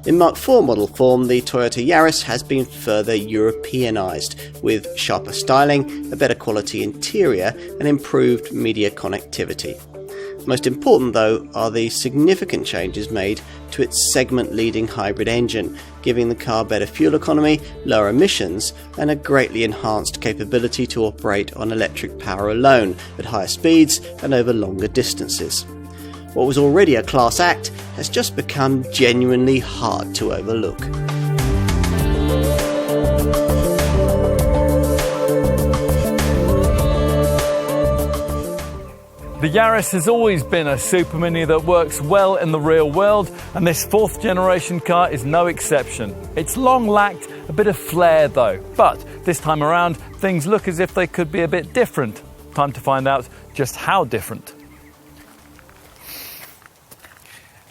In Mark IV model form, the Toyota Yaris has been further Europeanised, with sharper styling, a better quality interior, and improved media connectivity. Most important, though, are the significant changes made to its segment-leading hybrid engine, giving the car better fuel economy, lower emissions, and a greatly enhanced capability to operate on electric power alone at higher speeds and over longer distances. What was already a class act has just become genuinely hard to overlook. The Yaris has always been a supermini that works well in the real world, and this fourth generation car is no exception. It's long lacked a bit of flair though, but this time around things look as if they could be a bit different. Time to find out just how different.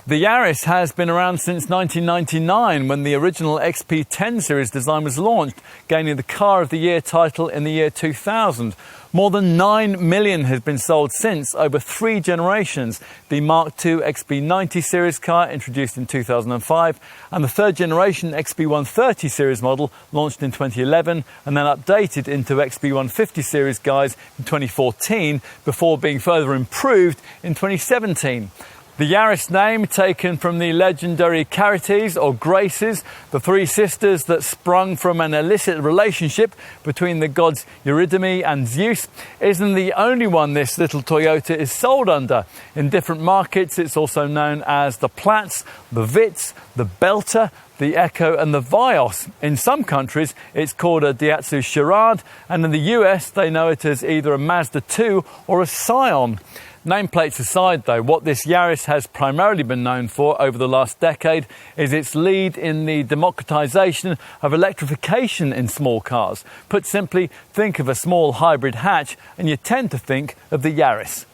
The Yaris has been around since 1999 when the original XP10 series design was launched, gaining the Car of the Year title in the year 2000. More than 9 million has been sold since, over 3 generations. The Mark II XP90 series car introduced in 2005 and the third generation XP130 series model launched in 2011 and then updated into XP150 series guise in 2014 before being further improved in 2017. The Yaris name taken from the legendary Charities or Graces, the 3 sisters that sprung from an illicit relationship between the gods Eurydice and Zeus, isn't the only one this little Toyota is sold under. In different markets it's also known as the Platz, the Vitz, the Belter, the Echo and the Vios. In some countries it's called a Daihatsu Charade, and in the US they know it as either a Mazda 2 or a Scion. Nameplates aside though, what this Yaris has primarily been known for over the last decade is its lead in the democratisation of electrification in small cars. Put simply, think of a small hybrid hatch and you tend to think of the Yaris.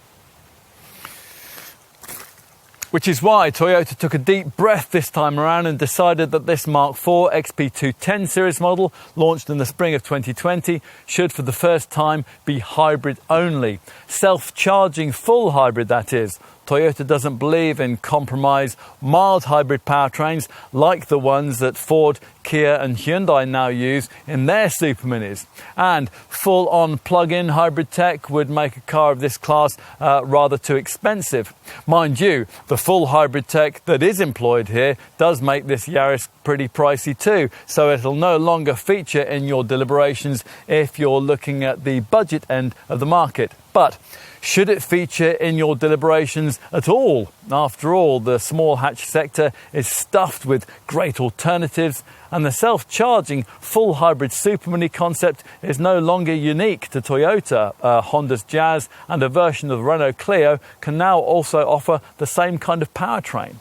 Which is why Toyota took a deep breath this time around and decided that this Mark IV XP210 series model, launched in the spring of 2020, should for the first time be hybrid only. Self-charging full hybrid, that is. Toyota doesn't believe in compromise mild hybrid powertrains like the ones that Ford, Kia and Hyundai now use in their superminis. And full-on plug-in hybrid tech would make a car of this class rather too expensive. Mind you, the full hybrid tech that is employed here does make this Yaris pretty pricey too, so it'll no longer feature in your deliberations if you're looking at the budget end of the market. But should it feature in your deliberations at all? After all, the small hatch sector is stuffed with great alternatives, and the self-charging full hybrid supermini concept is no longer unique to Toyota. Honda's Jazz and a version of the Renault Clio can now also offer the same kind of powertrain.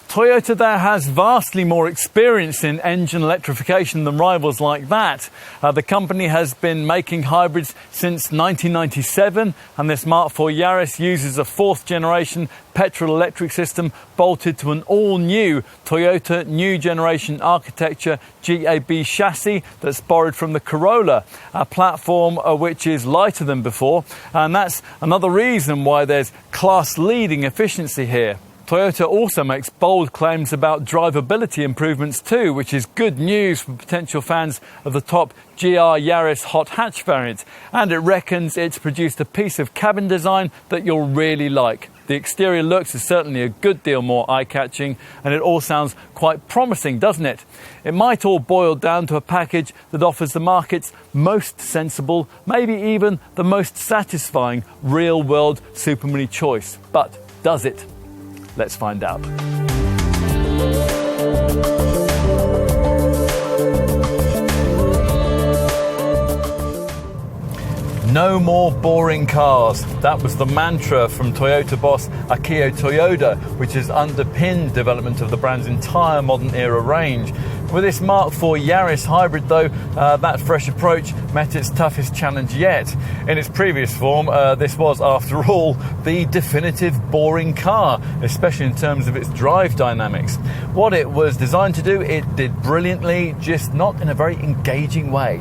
Toyota there has vastly more experience in engine electrification than rivals like that. The company has been making hybrids since 1997, and this Mark IV Yaris uses a 4th generation petrol-electric system bolted to an all-new Toyota new generation architecture GAB chassis that's borrowed from the Corolla, a platform which is lighter than before, and that's another reason why there's class-leading efficiency here. Toyota also makes bold claims about drivability improvements too, which is good news for potential fans of the top GR Yaris hot hatch variant, and it reckons it's produced a piece of cabin design that you'll really like. The exterior looks is certainly a good deal more eye-catching, and it all sounds quite promising, doesn't it? It might all boil down to a package that offers the market's most sensible, maybe even the most satisfying real-world supermini choice. But does it? Let's find out. No more boring cars. That was the mantra from Toyota boss Akio Toyoda, which has underpinned development of the brand's entire modern era range. With this Mark IV Yaris hybrid though, that fresh approach met its toughest challenge yet. In its previous form, this was, after all, the definitive boring car, especially in terms of its drive dynamics. What it was designed to do, it did brilliantly, just not in a very engaging way.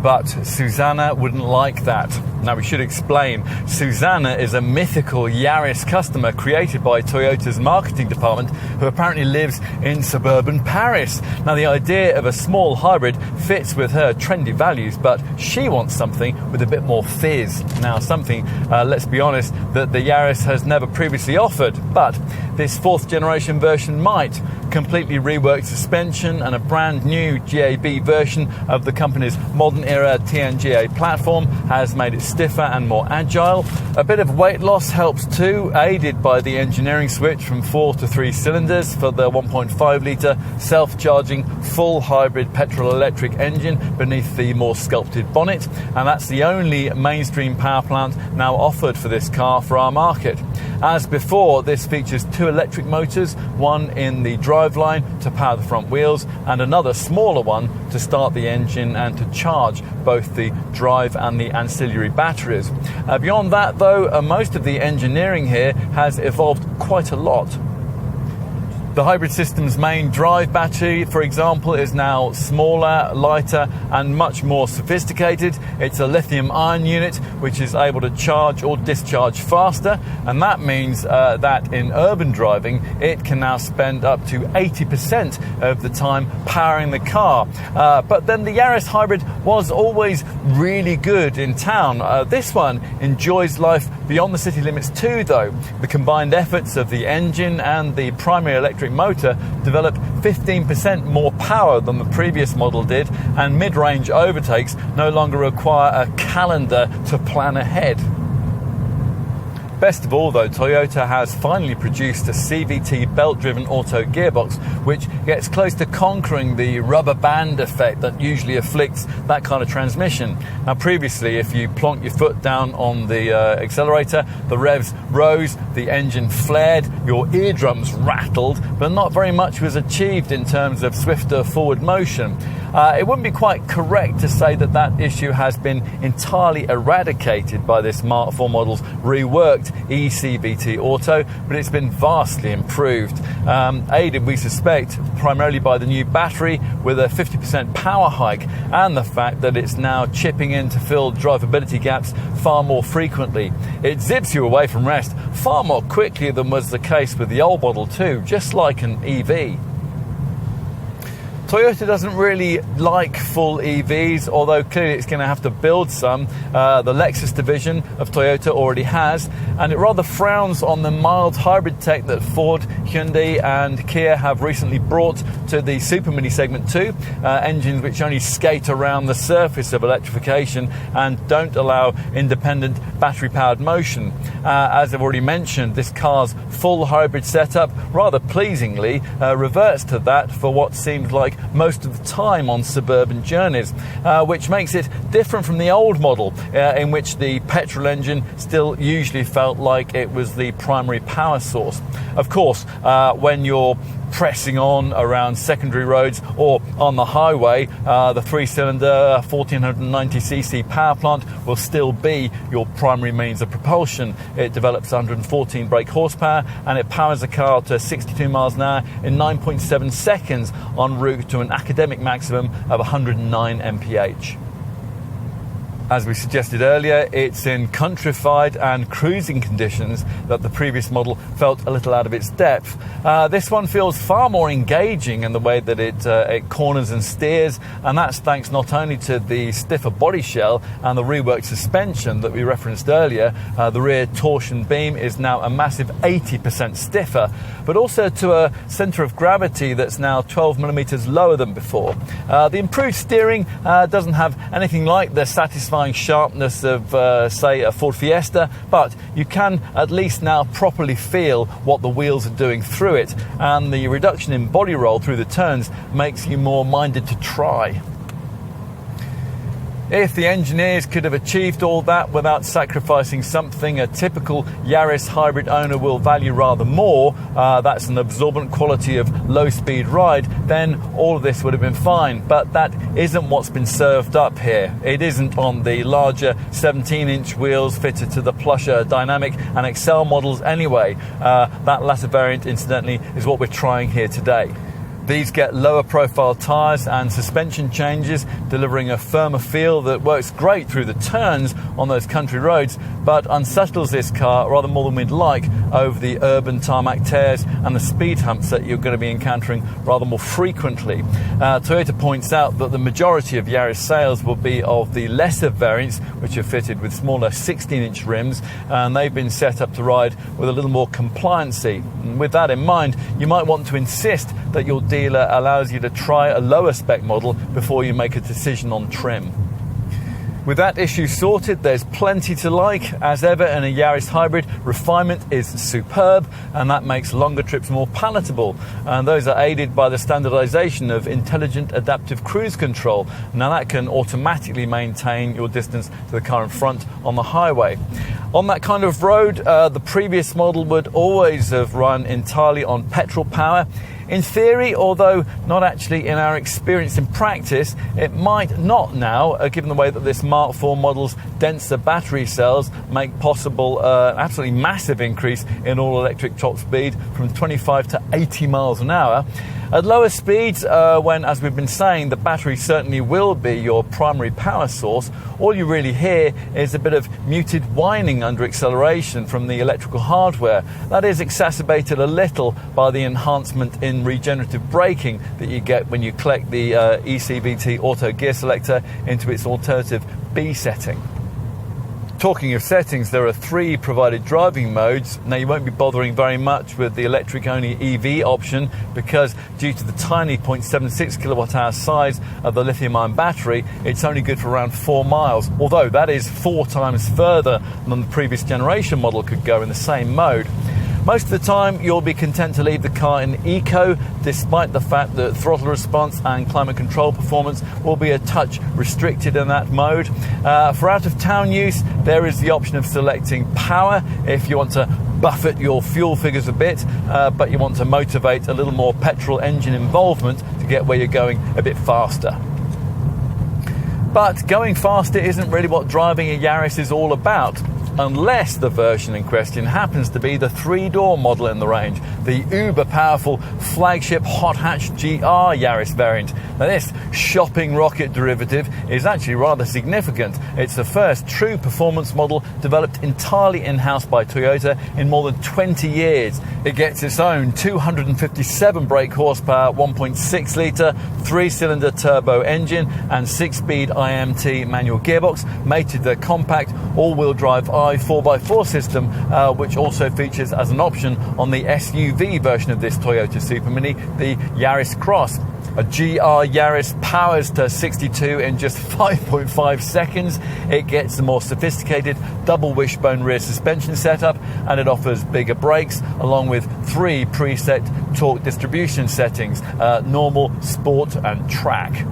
But Susanna wouldn't like that. Now we should explain, Susanna is a mythical Yaris customer created by Toyota's marketing department who apparently lives in suburban Paris. Now the idea of a small hybrid fits with her trendy values, but she wants something with a bit more fizz. Now something, let's be honest, that the Yaris has never previously offered, but this 4th generation version might. Completely reworked suspension and a brand new GAB version of the company's modern era TNGA platform has made it stiffer and more agile. A bit of weight loss helps too, aided by the engineering switch from 4 to 3 cylinders for the 1.5 litre self-charging full hybrid petrol-electric engine beneath the more sculpted bonnet, and that's the only mainstream power plant now offered for this car for our market. As before, this features 2 electric motors, one in the driveline to power the front wheels and another smaller one to start the engine and to charge both the drive and the ancillary batteries. Beyond that though, most of the engineering here has evolved quite a lot. The hybrid system's main drive battery, for example, is now smaller, lighter and much more sophisticated. It's a lithium-ion unit which is able to charge or discharge faster, and that means that in urban driving it can now spend up to 80% of the time powering the car. But then the Yaris hybrid was always really good in town. This one enjoys life beyond the city limits too though. The combined efforts of the engine and the primary electric motor develop 15% more power than the previous model did, and mid-range overtakes no longer require a calendar to plan ahead. Best of all though, Toyota has finally produced a CVT belt-driven auto gearbox which gets close to conquering the rubber band effect that usually afflicts that kind of transmission. Now previously, if you plonked your foot down on the accelerator, the revs rose, the engine flared, your eardrums rattled, but not very much was achieved in terms of swifter forward motion. It wouldn't be quite correct to say that that issue has been entirely eradicated by this Mark IV model's reworked eCVT Auto, but it's been vastly improved, aided, we suspect, primarily by the new battery with a 50% power hike and the fact that it's now chipping in to fill drivability gaps far more frequently. It zips you away from rest far more quickly than was the case with the old model too, just like an EV. Toyota doesn't really like full EVs, although clearly it's going to have to build some. The Lexus division of Toyota already has, and it rather frowns on the mild hybrid tech that Ford, Hyundai and Kia have recently brought to the supermini segment too. Engines which only skate around the surface of electrification and don't allow independent battery-powered motion. As I've already mentioned, this car's full hybrid setup rather pleasingly reverts to that for what seems like most of the time on suburban journeys, which makes it different from the old model in which the petrol engine still usually felt like it was the primary power source. Of course, when you're pressing on around secondary roads or on the highway, the 3-cylinder 1490cc power plant will still be your primary means of propulsion. It develops 114 brake horsepower and it powers the car to 62 miles an hour in 9.7 seconds en route to an academic maximum of 109 mph. As we suggested earlier, it's in countrified and cruising conditions that the previous model felt a little out of its depth. This one feels far more engaging in the way that it corners and steers, and that's thanks not only to the stiffer body shell and the reworked suspension that we referenced earlier. The rear torsion beam is now a massive 80% stiffer, but also to a centre of gravity that's now 12 millimeters lower than before. The improved steering doesn't have anything like the satisfying sharpness of, say, a Ford Fiesta, but you can at least now properly feel what the wheels are doing through it, and the reduction in body roll through the turns makes you more minded to try. If the engineers could have achieved all that without sacrificing something a typical Yaris hybrid owner will value rather more, that's an absorbent quality of low-speed ride, then all of this would have been fine. But that isn't what's been served up here. It isn't on the larger 17-inch wheels fitted to the plusher Dynamic and Excel models anyway. That latter variant, incidentally, is what we're trying here today. These get lower profile tyres and suspension changes, delivering a firmer feel that works great through the turns on those country roads, but unsettles this car rather more than we'd like over the urban tarmac tears and the speed humps that you're going to be encountering rather more frequently. Toyota points out that the majority of Yaris sales will be of the lesser variants, which are fitted with smaller 16-inch rims, and they've been set up to ride with a little more compliancy. And with that in mind, you might want to insist that your dealer allows you to try a lower spec model before you make a decision on trim. With that issue sorted, there's plenty to like. As ever in a Yaris hybrid, refinement is superb, and that makes longer trips more palatable. And those are aided by the standardization of intelligent adaptive cruise control. Now that can automatically maintain your distance to the car in front on the highway. On that kind of road, the previous model would always have run entirely on petrol power. In theory, although not actually in our experience in practice, it might not now, given the way that this Mark IV model's denser battery cells make possible an absolutely massive increase in all-electric top speed from 25 to 80 miles an hour. At lower speeds, when, as we've been saying, the battery certainly will be your primary power source, all you really hear is a bit of muted whining under acceleration from the electrical hardware. That is exacerbated a little by the enhancement in regenerative braking that you get when you collect the ECVT auto gear selector into its alternative B setting. Talking of settings, there are 3 provided driving modes. Now, you won't be bothering very much with the electric-only EV option because due to the tiny 0.76 kilowatt-hour size of the lithium-ion battery, it's only good for around 4 miles, although that is 4 times further than the previous generation model could go in the same mode. Most of the time, you'll be content to leave the car in eco, despite the fact that throttle response and climate control performance will be a touch restricted in that mode. For out-of-town use, there is the option of selecting power if you want to buffet your fuel figures a bit, but you want to motivate a little more petrol engine involvement to get where you're going a bit faster. But going faster isn't really what driving a Yaris is all about, unless the version in question happens to be the 3-door model in the range, the uber-powerful flagship hot-hatch GR Yaris variant. Now, this shopping rocket derivative is actually rather significant. It's the first true performance model developed entirely in-house by Toyota in more than 20 years. It gets its own 257 brake horsepower, 1.6-litre, 3-cylinder turbo engine and 6-speed IMT manual gearbox, mated the compact all-wheel drive 4x4 system, which also features as an option on the SUV version of this Toyota supermini, the Yaris Cross. A GR Yaris powers to 62 in just 5.5 seconds. It gets the more sophisticated double wishbone rear suspension setup, and it offers bigger brakes along with 3 preset torque distribution settings, normal, sport and track.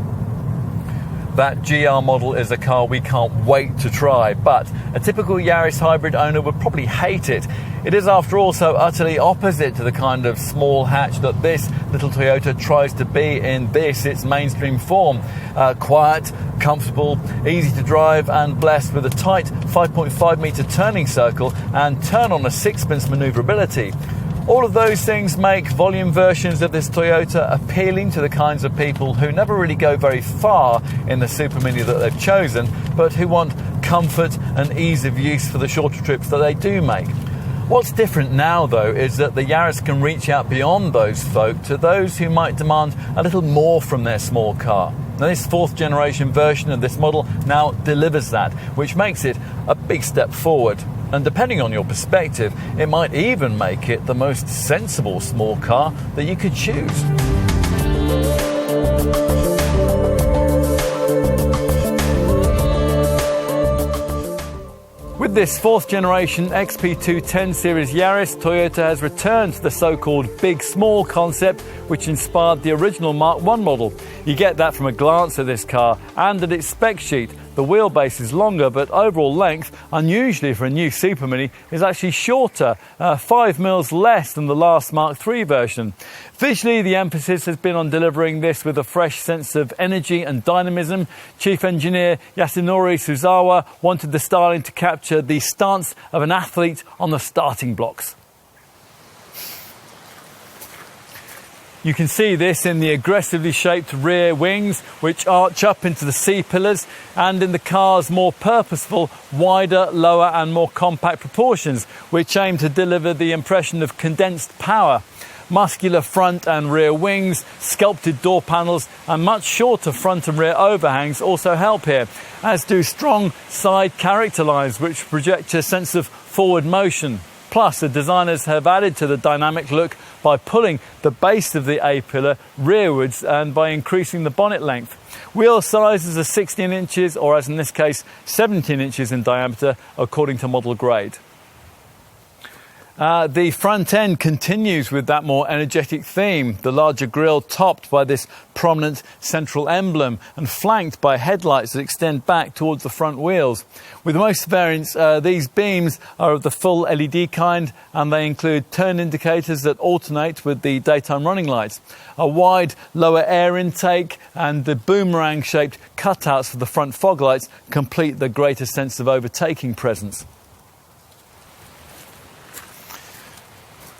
That GR model is a car we can't wait to try, but a typical Yaris hybrid owner would probably hate it. It is, after all, so utterly opposite to the kind of small hatch that this little Toyota tries to be in its mainstream form. Quiet, comfortable, easy to drive, and blessed with a tight 5.5 metre turning circle and turn on a sixpence manoeuvrability. All of those things make volume versions of this Toyota appealing to the kinds of people who never really go very far in the supermini that they've chosen, but who want comfort and ease of use for the shorter trips that they do make. What's different now, though, is that the Yaris can reach out beyond those folk to those who might demand a little more from their small car. Now, this 4th generation version of this model now delivers that, which makes it a big step forward. And depending on your perspective, it might even make it the most sensible small car that you could choose. With this 4th generation XP210 series Yaris, Toyota has returned to the so-called big-small concept which inspired the original Mark I model. You get that from a glance at this car and at its spec sheet. The wheelbase is longer, but overall length, unusually for a new supermini, is actually shorter, 5 mils less than the last Mark III version. Visually, the emphasis has been on delivering this with a fresh sense of energy and dynamism. Chief engineer Yasunori Suzawa wanted the styling to capture the stance of an athlete on the starting blocks. You can see this in the aggressively shaped rear wings, which arch up into the C-pillars, and in the car's more purposeful, wider, lower and more compact proportions, which aim to deliver the impression of condensed power. Muscular front and rear wings, sculpted door panels and much shorter front and rear overhangs also help here, as do strong side character lines which project a sense of forward motion. Plus, the designers have added to the dynamic look by pulling the base of the A-pillar rearwards and by increasing the bonnet length. Wheel sizes are 16 inches, or as in this case, 17 inches in diameter, according to model grade. The front end continues with that more energetic theme, the larger grille topped by this prominent central emblem and flanked by headlights that extend back towards the front wheels. With most variants, these beams are of the full LED kind, and they include turn indicators that alternate with the daytime running lights, a wide lower air intake, and the boomerang-shaped cutouts for the front fog lights complete the greater sense of overtaking presence.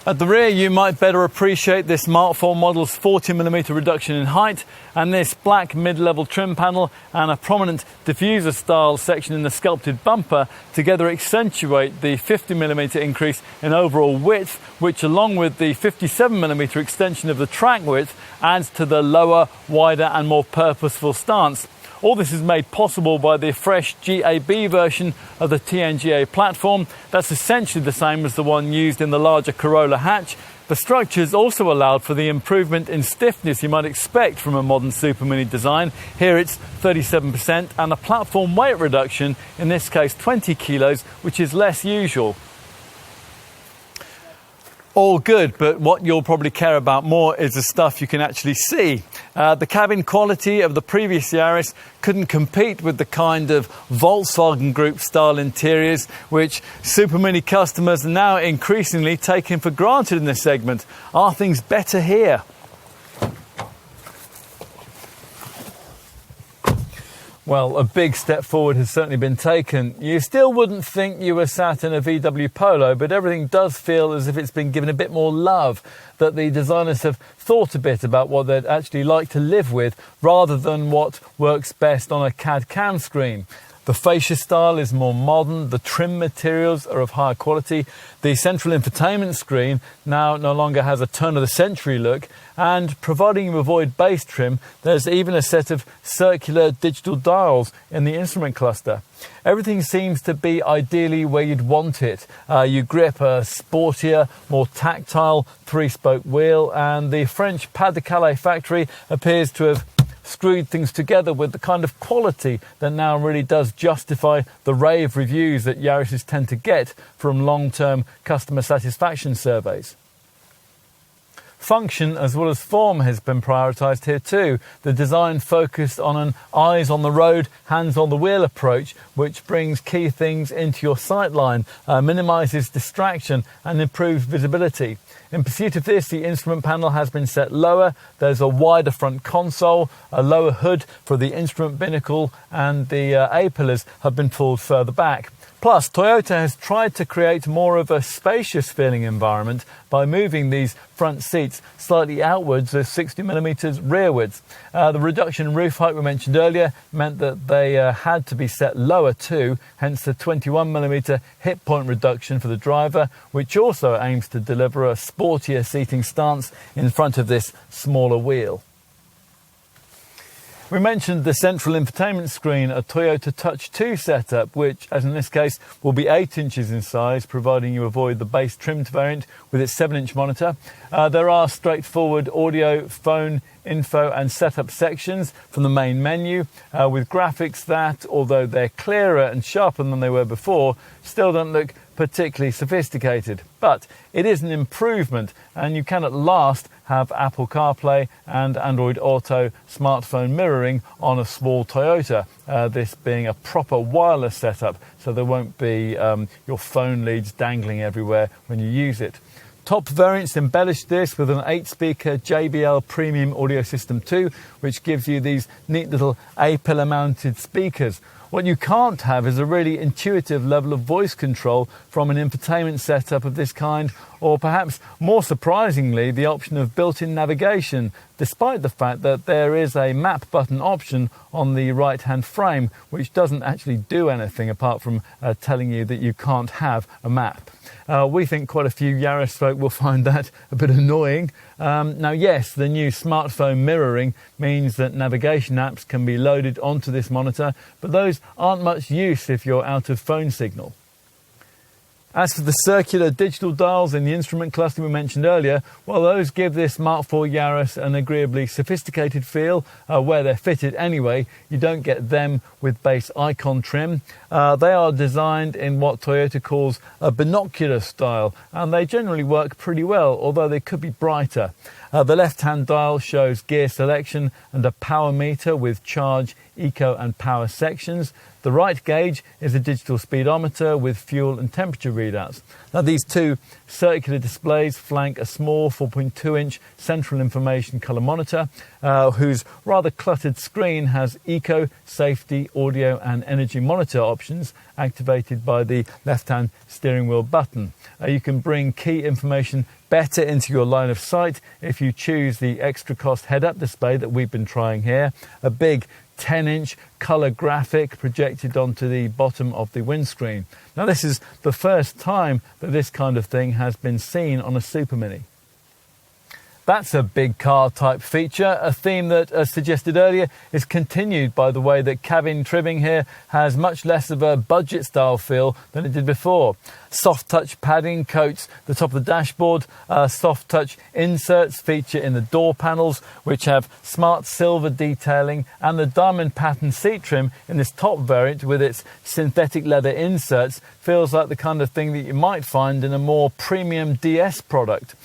At the rear, you might better appreciate this Mark IV model's 40mm reduction in height, and this black mid-level trim panel and a prominent diffuser style section in the sculpted bumper together accentuate the 50mm increase in overall width, which along with the 57mm extension of the track width adds to the lower, wider and more purposeful stance. All this is made possible by the fresh GAB version of the TNGA platform. That's essentially the same as the one used in the larger Corolla hatch. The structures also allowed for the improvement in stiffness you might expect from a modern supermini design. Here it's 37%, and a platform weight reduction, in this case 20 kilos, which is less usual. All good, but what you'll probably care about more is the stuff you can actually see. The cabin quality of the previous Yaris couldn't compete with the kind of Volkswagen Group style interiors which supermini customers are now increasingly taking for granted in this segment. Are things better here? Well, a big step forward has certainly been taken. You still wouldn't think you were sat in a VW Polo, but everything does feel as if it's been given a bit more love, that the designers have thought a bit about what they'd actually like to live with, rather than what works best on a CAD/CAM screen. The fascia style is more modern, the trim materials are of higher quality, the central infotainment screen now no longer has a turn-of-the-century look, and providing you avoid base trim, there's even a set of circular digital dials in the instrument cluster. Everything seems to be ideally where you'd want it. You grip a sportier, more tactile three-spoke wheel, and the French Pas de Calais factory appears to have screwed things together with the kind of quality that now really does justify the rave reviews that Yarises tend to get from long-term customer satisfaction surveys. Function as well as form has been prioritised here too. The design focused on an eyes on the road, hands on the wheel approach, which brings key things into your sight line, minimises distraction and improves visibility. In pursuit of this, the instrument panel has been set lower. There's a wider front console, a lower hood for the instrument binnacle, and the A-pillars have been pulled further back. Plus, Toyota has tried to create more of a spacious feeling environment by moving these front seats slightly outwards of 60mm rearwards. The reduction in roof height we mentioned earlier meant that they had to be set lower too, hence the 21mm hip point reduction for the driver, which also aims to deliver a sportier seating stance in front of this smaller wheel. We mentioned the central infotainment screen, a Toyota Touch 2 setup, which, as in this case, will be 8 inches in size, providing you avoid the base trimmed variant with its 7-inch monitor. There are straightforward audio, phone, info and setup sections from the main menu, with graphics that, although they're clearer and sharper than they were before, still don't look particularly sophisticated. But it is an improvement, and you can at last have Apple CarPlay and Android Auto smartphone mirroring on a small Toyota, this being a proper wireless setup, so there won't be your phone leads dangling everywhere when you use it. Top variants embellish this with an 8-speaker JBL Premium Audio System 2, which gives you these neat little A-pillar mounted speakers. What you can't have is a really intuitive level of voice control from an infotainment setup of this kind, or perhaps more surprisingly, the option of built-in navigation, despite the fact that there is a map button option on the right-hand frame, which doesn't actually do anything apart from telling you that you can't have a map. We think quite a few Yaris folk will find that a bit annoying. Now, yes, the new smartphone mirroring means that navigation apps can be loaded onto this monitor, but those aren't much use if you're out of phone signal. As for the circular digital dials in the instrument cluster we mentioned earlier, well, those give this Mark IV Yaris an agreeably sophisticated feel, where they're fitted anyway. You don't get them with base icon trim. They are designed in what Toyota calls a binocular style, and they generally work pretty well, although they could be brighter. The left-hand dial shows gear selection and a power meter with charge, eco and power sections. The right gauge is a digital speedometer with fuel and temperature readouts. Now, these two circular displays flank a small 4.2-inch central information colour monitor, whose rather cluttered screen has eco, safety, audio and energy monitor options activated by the left-hand steering wheel button. You can bring key information better into your line of sight if you choose the extra cost head-up display that we've been trying here, a big 10-inch colour graphic projected onto the bottom of the windscreen. Now, this is the first time that this kind of thing has been seen on a supermini. That's a big car type feature, a theme that, as suggested earlier, is continued by the way that cabin trimming here has much less of a budget style feel than it did before. Soft touch padding coats the top of the dashboard, soft touch inserts feature in the door panels, which have smart silver detailing, and the diamond pattern seat trim in this top variant with its synthetic leather inserts feels like the kind of thing that you might find in a more premium DS product.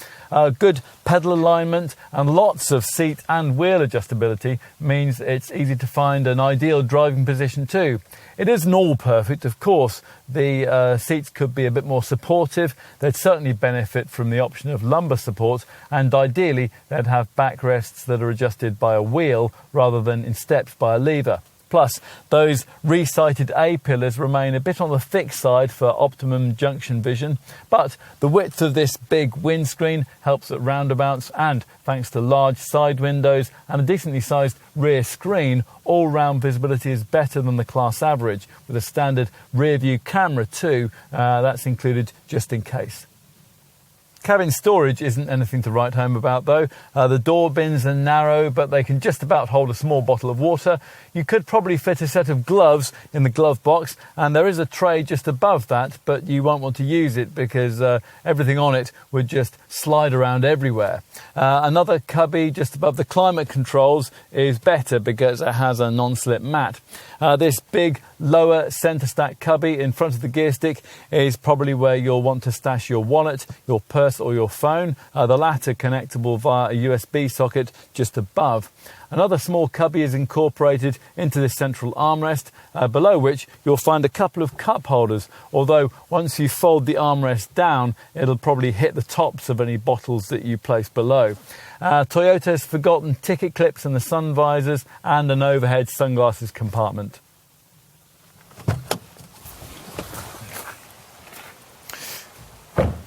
Good pedal alignment and lots of seat and wheel adjustability means it's easy to find an ideal driving position too. It isn't all perfect, of course. The seats could be a bit more supportive. They'd certainly benefit from the option of lumbar support, and ideally they'd have backrests that are adjusted by a wheel rather than in steps by a lever. Plus, those resighted A-pillars remain a bit on the thick side for optimum junction vision, but the width of this big windscreen helps at roundabouts, and thanks to large side windows and a decently sized rear screen, all-round visibility is better than the class average, with a standard rear-view camera too. That's included just in case. Cabin storage isn't anything to write home about though. The door bins are narrow, but they can just about hold a small bottle of water. You could probably fit a set of gloves in the glove box, and there is a tray just above that, but you won't want to use it because everything on it would just slide around everywhere. Another cubby just above the climate controls is better because it has a non-slip mat. This big lower centre stack cubby in front of the gear stick is probably where you'll want to stash your wallet, your purse or your phone, the latter connectable via a USB socket just above. Another small cubby is incorporated into this central armrest, below which you'll find a couple of cup holders, although once you fold the armrest down, it'll probably hit the tops of any bottles that you place below. Toyota's forgotten ticket clips and the sun visors, and an overhead sunglasses compartment.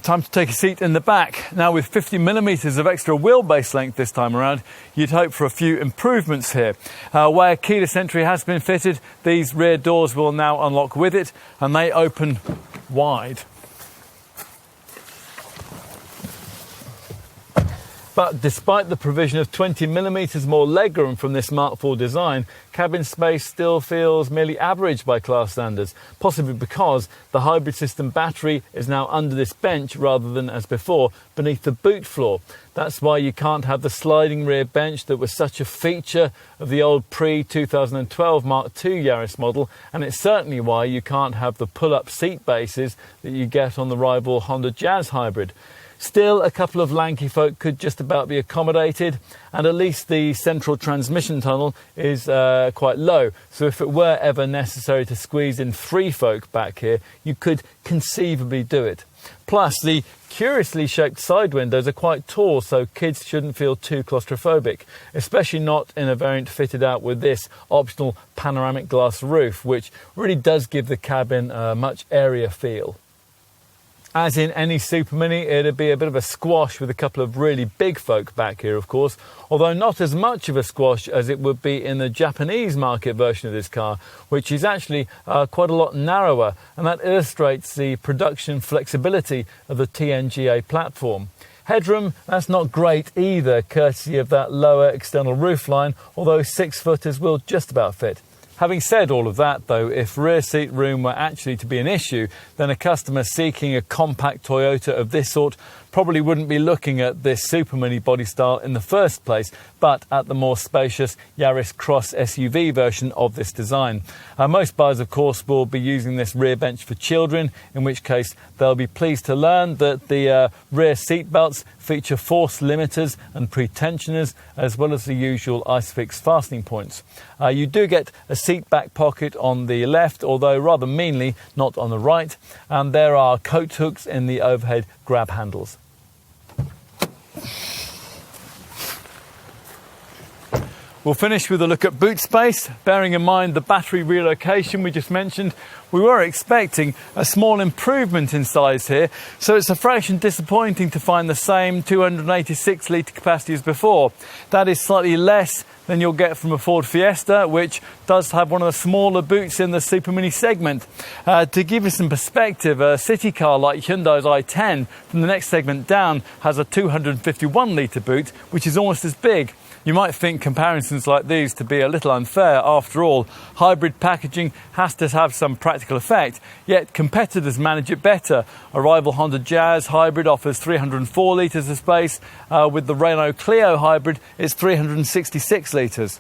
Time to take a seat in the back. Now, with 50mm of extra wheelbase length this time around, you'd hope for a few improvements here. Where keyless entry has been fitted, these rear doors will now unlock with it, and they open wide. But despite the provision of 20mm more legroom from this Mark IV design, cabin space still feels merely average by class standards, possibly because the hybrid system battery is now under this bench rather than, as before, beneath the boot floor. That's why you can't have the sliding rear bench that was such a feature of the old pre-2012 Mark II Yaris model, and it's certainly why you can't have the pull-up seat bases that you get on the rival Honda Jazz hybrid. Still, a couple of lanky folk could just about be accommodated, and at least the central transmission tunnel is quite low. So if it were ever necessary to squeeze in 3 folk back here, you could conceivably do it. Plus, the curiously shaped side windows are quite tall, so kids shouldn't feel too claustrophobic, especially not in a variant fitted out with this optional panoramic glass roof, which really does give the cabin a much airier feel. As in any supermini, it'd be a bit of a squash with a couple of really big folk back here, of course, although not as much of a squash as it would be in the Japanese market version of this car, which is actually quite a lot narrower, and that illustrates the production flexibility of the TNGA platform. Headroom, that's not great either, courtesy of that lower external roofline, although 6-footers will just about fit. Having said all of that, though, if rear seat room were actually to be an issue, then a customer seeking a compact Toyota of this sort probably wouldn't be looking at this supermini body style in the first place, but at the more spacious Yaris Cross SUV version of this design. Most buyers, of course, will be using this rear bench for children, in which case they'll be pleased to learn that the rear seat belts feature force limiters and pretensioners, as well as the usual ISOFIX fastening points. You do get a seat back pocket on the left, although rather meanly not on the right, and there are coat hooks in the overhead grab handles. We'll finish with a look at boot space. Bearing in mind the battery relocation we just mentioned, we were expecting a small improvement in size here, so it's a fraction disappointing to find the same 286 litre capacity as before. That is slightly less than you'll get from a Ford Fiesta, which does have one of the smaller boots in the supermini segment. To give you some perspective, a city car like Hyundai's i10 from the next segment down has a 251 litre boot, which is almost as big. You might think comparisons like these to be a little unfair. After all, hybrid packaging has to have some practical effect, yet competitors manage it better. A rival Honda Jazz hybrid offers 304 litres of space. With the Renault Clio hybrid, it's 366 litres.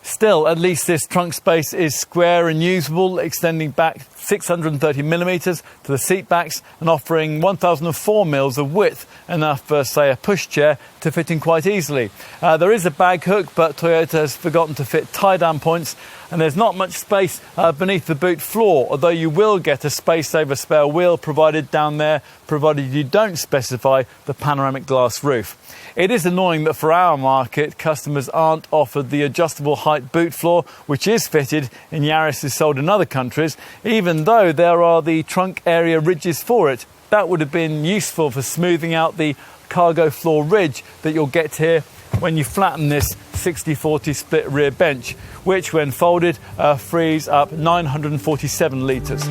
Still, at least this trunk space is square and usable, extending back 630mm to the seat backs and offering 1004mm of width, enough for, say, a pushchair to fit in quite easily. There is a bag hook, but Toyota has forgotten to fit tie-down points, and there's not much space beneath the boot floor, although you will get a space-saver spare wheel provided down there, provided you don't specify the panoramic glass roof. It is annoying that for our market, customers aren't offered the adjustable height boot floor, which is fitted in Yaris sold in other countries, even though there are the trunk area ridges for it. That would have been useful for smoothing out the cargo floor ridge that you'll get here when you flatten this 60-40 split rear bench, which when folded frees up 947 litres.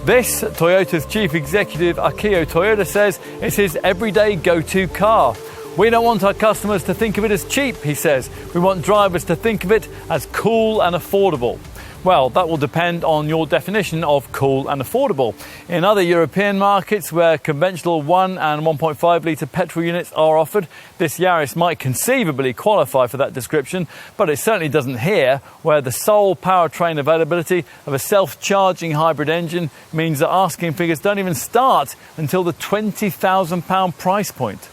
This, Toyota's chief executive Akio Toyoda says, is his everyday go-to car. We don't want our customers to think of it as cheap, he says. We want drivers to think of it as cool and affordable. Well, that will depend on your definition of cool and affordable. In other European markets where conventional 1 and 1.5 litre petrol units are offered, this Yaris might conceivably qualify for that description, but it certainly doesn't here, where the sole powertrain availability of a self-charging hybrid engine means that asking figures don't even start until the £20,000 price point.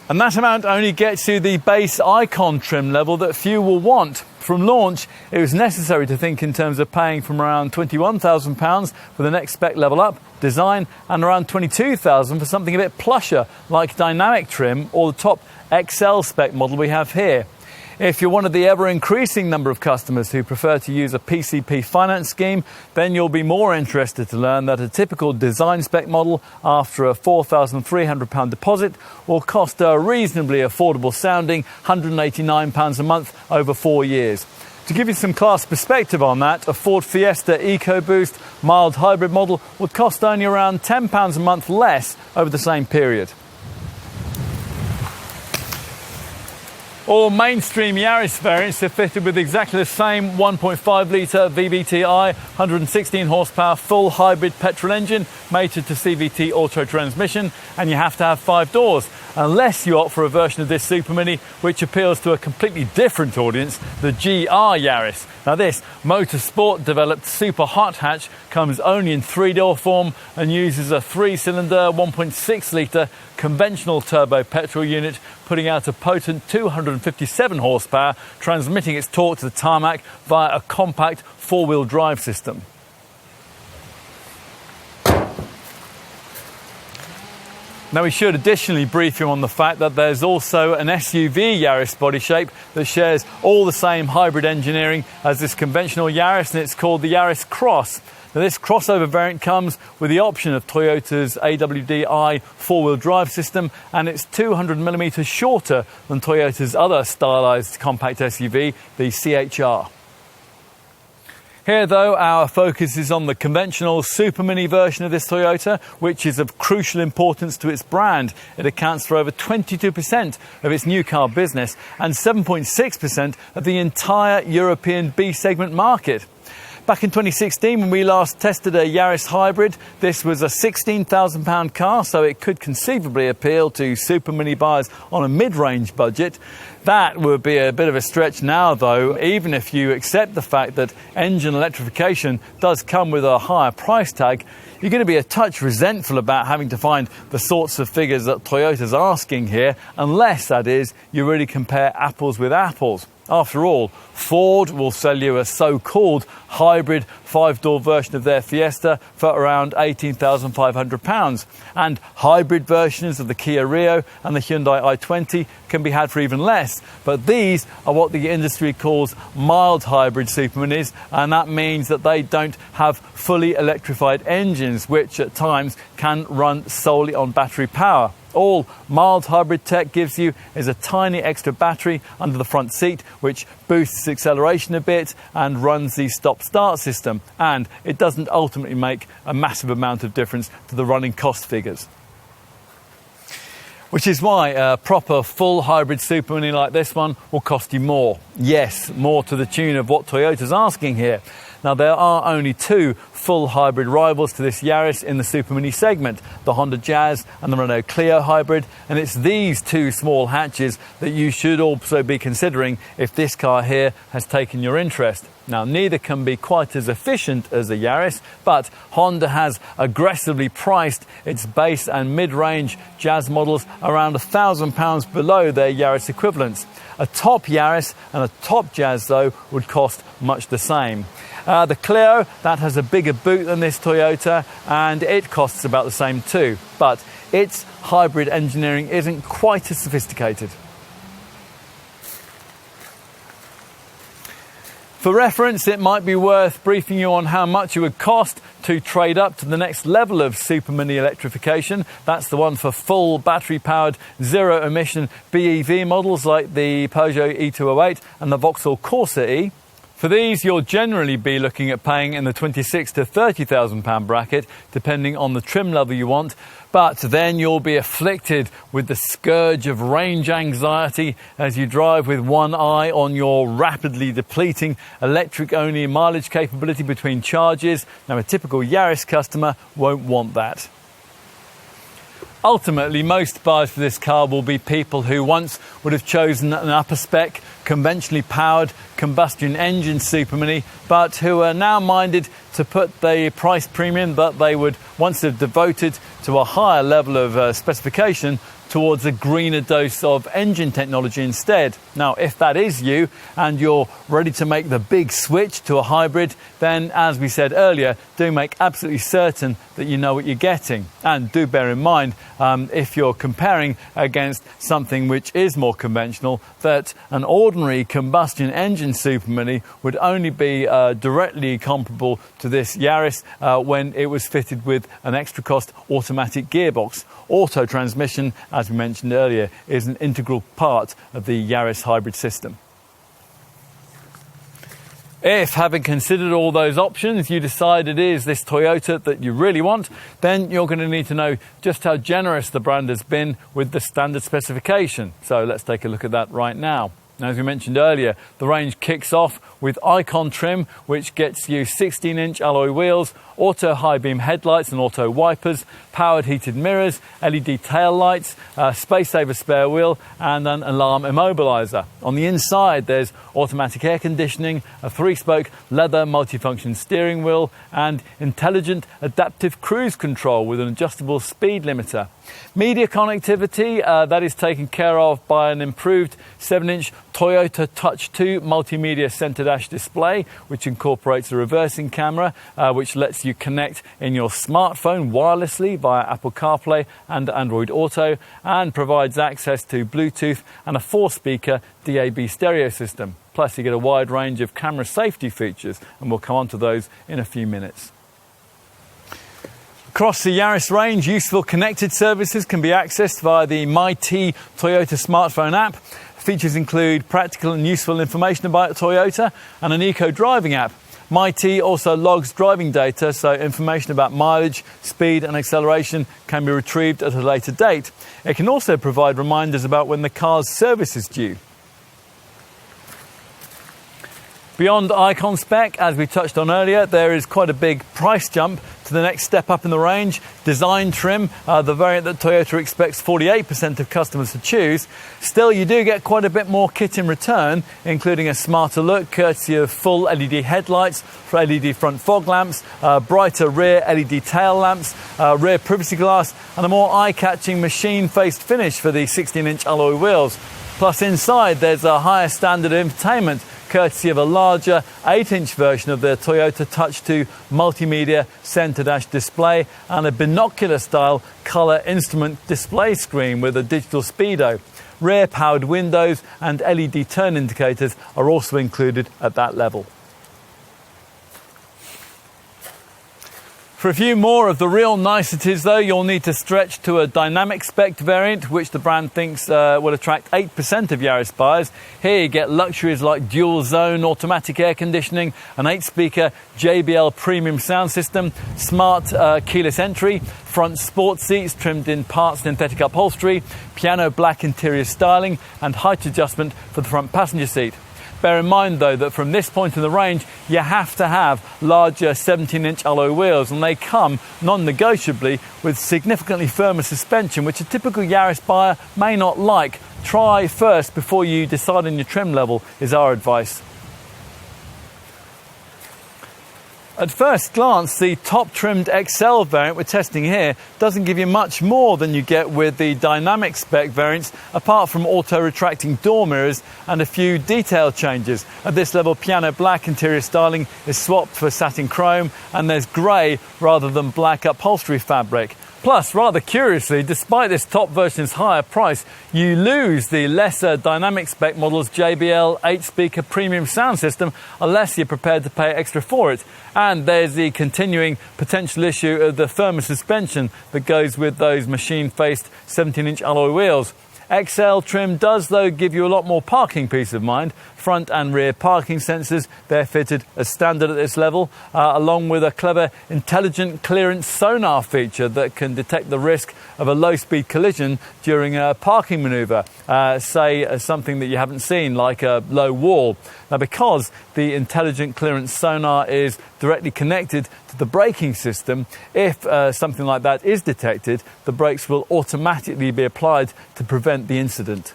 And that amount only gets you the base icon trim level that few will want. From launch, it was necessary to think in terms of paying from around £21,000 for the next spec level up, design, and around £22,000 for something a bit plusher like dynamic trim or the top XL spec model we have here. If you're one of the ever-increasing number of customers who prefer to use a PCP finance scheme, then you'll be more interested to learn that a typical design spec model, after a £4,300 deposit, will cost a reasonably affordable sounding £189 a month over 4 years. To give you some class perspective on that, a Ford Fiesta EcoBoost mild hybrid model would cost only around £10 a month less over the same period. All mainstream Yaris variants are fitted with exactly the same 1.5 litre VVT-i, 116 horsepower full hybrid petrol engine, mated to CVT auto transmission, and you have to have 5 doors. unless you opt for a version of this supermini which appeals to a completely different audience, the GR Yaris. Now this motorsport developed super hot hatch comes only in 3-door form and uses a 3-cylinder 1.6 litre conventional turbo petrol unit, putting out a potent 257 horsepower, transmitting its torque to the tarmac via a compact 4-wheel drive system. Now we should additionally brief you on the fact that there's also an SUV Yaris body shape that shares all the same hybrid engineering as this conventional Yaris, and it's called the Yaris Cross. Now this crossover variant comes with the option of Toyota's AWD-i 4-wheel drive system, and it's 200mm shorter than Toyota's other stylised compact SUV, the CHR. Here though, our focus is on the conventional supermini version of this Toyota, which is of crucial importance to its brand. It accounts for over 22% of its new car business and 7.6% of the entire European B-segment market. Back in 2016, when we last tested a Yaris hybrid, this was a £16,000 car, so it could conceivably appeal to supermini buyers on a mid-range budget. That would be a bit of a stretch now, though, even if you accept the fact that engine electrification does come with a higher price tag. You're going to be a touch resentful about having to find the sorts of figures that Toyota's asking here, unless, that is, you really compare apples with apples. After all, Ford will sell you a so-called hybrid 5-door version of their Fiesta for around £18,500, and hybrid versions of the Kia Rio and the Hyundai i20 can be had for even less. But these are what the industry calls mild hybrid superminis, and that means that they don't have fully electrified engines, which at times can run solely on battery power. All mild hybrid tech gives you is a tiny extra battery under the front seat, which boosts acceleration a bit and runs the stop-start system, and it doesn't ultimately make a massive amount of difference to the running cost figures. Which is why a proper full hybrid supermini like this one will cost you more. Yes, more to the tune of what Toyota's asking here. Now, there are only two full hybrid rivals to this Yaris in the supermini segment, the Honda Jazz and the Renault Clio hybrid, and it's these two small hatches that you should also be considering if this car here has taken your interest. Now, neither can be quite as efficient as the Yaris, but Honda has aggressively priced its base and mid-range Jazz models around £1,000 below their Yaris equivalents. A top Yaris and a top Jazz, though, would cost much the same. The Clio, that has a bigger boot than this Toyota, and it costs about the same too, but its hybrid engineering isn't quite as sophisticated. For reference, it might be worth briefing you on how much it would cost to trade up to the next level of supermini electrification. That's the one for full battery-powered, zero-emission BEV models like the Peugeot E208 and the Vauxhall Corsa E. For these, you'll generally be looking at paying in the £26,000 to £30,000 bracket, depending on the trim level you want. But then you'll be afflicted with the scourge of range anxiety as you drive with one eye on your rapidly depleting electric-only mileage capability between charges. Now, a typical Yaris customer won't want that. Ultimately, most buyers for this car will be people who once would have chosen an upper spec, conventionally powered combustion engine supermini, but who are now minded to put the price premium that they would once have devoted to a higher level of specification towards a greener dose of engine technology instead. Now, if that is you and you're ready to make the big switch to a hybrid, then, as we said earlier, do make absolutely certain that you know what you're getting. And do bear in mind, if you're comparing against something which is more conventional, that an ordinary combustion engine supermini would only be directly comparable to this Yaris when it was fitted with an extra cost automatic gearbox. Auto transmission, as we mentioned earlier, is an integral part of the Yaris hybrid system. If, having considered all those options, you decide it is this Toyota that you really want, then you're going to need to know just how generous the brand has been with the standard specification. So let's take a look at that right now. Now, as we mentioned earlier, the range kicks off with Icon trim, which gets you 16-inch alloy wheels, auto high beam headlights and auto wipers, powered heated mirrors, LED tail lights, space saver spare wheel and an alarm immobiliser. On the inside there's automatic air conditioning, a 3-spoke leather multifunction steering wheel and intelligent adaptive cruise control with an adjustable speed limiter. Media connectivity, that is taken care of by an improved 7-inch Toyota Touch 2 multimedia centre dash display, which incorporates a reversing camera, which lets you connect in your smartphone wirelessly via Apple CarPlay and Android Auto, and provides access to Bluetooth and a 4-speaker DAB stereo system. Plus you get a wide range of camera safety features, and we'll come on to those in a few minutes. Across the Yaris range, useful connected services can be accessed via the MyT Toyota smartphone app. Features include practical and useful information about Toyota and an eco-driving app. MyT also logs driving data, so information about mileage, speed and acceleration can be retrieved at a later date. It can also provide reminders about when the car's service is due. Beyond Icon Spec, as we touched on earlier, there is quite a big price jump to the next step up in the range. Design trim, the variant that Toyota expects 48% of customers to choose. Still, you do get quite a bit more kit in return, including a smarter look, courtesy of full LED headlights, LED front fog lamps, brighter rear LED tail lamps, rear privacy glass, and a more eye-catching machine-faced finish for the 16-inch alloy wheels. Plus, inside, there's a higher standard infotainment, courtesy of a larger 8-inch version of the Toyota Touch 2 multimedia centre dash display and a binocular-style colour instrument display screen with a digital speedo. Rear powered windows and LED turn indicators are also included at that level. For a few more of the real niceties though, you'll need to stretch to a dynamic spec variant, which the brand thinks will attract 8% of Yaris buyers. Here you get luxuries like dual zone automatic air conditioning, an 8-speaker JBL premium sound system, smart keyless entry, front sports seats trimmed in part synthetic upholstery, piano black interior styling and height adjustment for the front passenger seat. Bear in mind though that from this point in the range you have to have larger 17-inch alloy wheels, and they come non-negotiably with significantly firmer suspension, which a typical Yaris buyer may not like. Try first before you decide on your trim level is our advice. At first glance, the top-trimmed XL variant we're testing here doesn't give you much more than you get with the dynamic spec variants, apart from auto-retracting door mirrors and a few detail changes. At this level, piano black interior styling is swapped for satin chrome, and there's grey rather than black upholstery fabric. Plus, rather curiously, despite this top version's higher price, you lose the lesser dynamic spec model's JBL 8-speaker premium sound system unless you're prepared to pay extra for it. And there's the continuing potential issue of the firmer suspension that goes with those machine-faced 17-inch alloy wheels. XL trim does, though, give you a lot more parking peace of mind. Front and rear parking sensors, they're fitted as standard at this level, along with a clever intelligent clearance sonar feature that can detect the risk of a low-speed collision during a parking manoeuvre, say something that you haven't seen, like a low wall. Now, because the intelligent clearance sonar is directly connected to the braking system, if something like that is detected, the brakes will automatically be applied to prevent the incident.